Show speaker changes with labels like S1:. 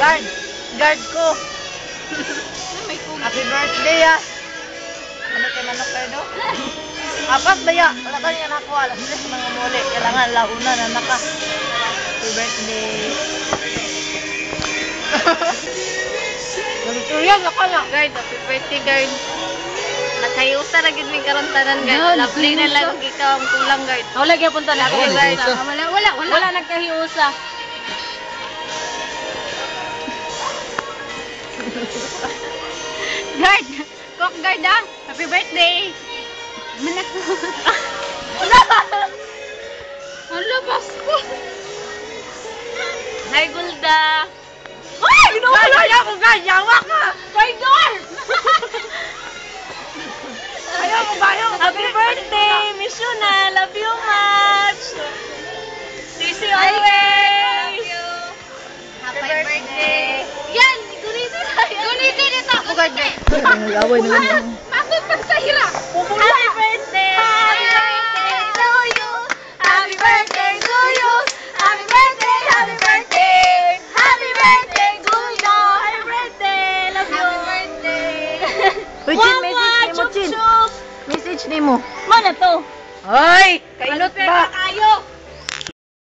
S1: Guard ko. Happy birthday, ah. Ano kay manok kayo, no? Apat ba ya? Wala ka niya nakuha. Alas 3 mga muli. Kailangan launa na naka. Happy birthday. Nagtuyan ako na.
S2: Guard, happy birthday, guard. Nakayusa na gid mi karon tanan, guard. Lovely na lang ikaw ang kulang, guard.
S1: Wala gyud punta na ako, guard.
S2: Wala nagkahiusa. Guard, cook guard ah. Happy birthday. Manak. Hala, Pasko. Hi, Gulda.
S1: Ay! Inuulo niya ako, guard! Yawa ka!
S2: Traidor!
S1: Ayaw ko ba yun?
S2: Happy birthday, Miss Yuna. Love you much. Sisi always. Happy birthday. Yan, gunitin na yan. Gunitin ito. Ako, guard.
S1: Away na lang.
S2: Pasok pa sa hira. Happy birthday. Happy birthday to you. Happy birthday to you. Happy birthday. Happy birthday. Happy birthday to you. Happy birthday. Love you. Happy birthday.
S1: Uy, Chin, message ni mo, Chin. Message ni mo.
S2: Mana to?
S1: Ay! Kainot ba?
S2: Kayo.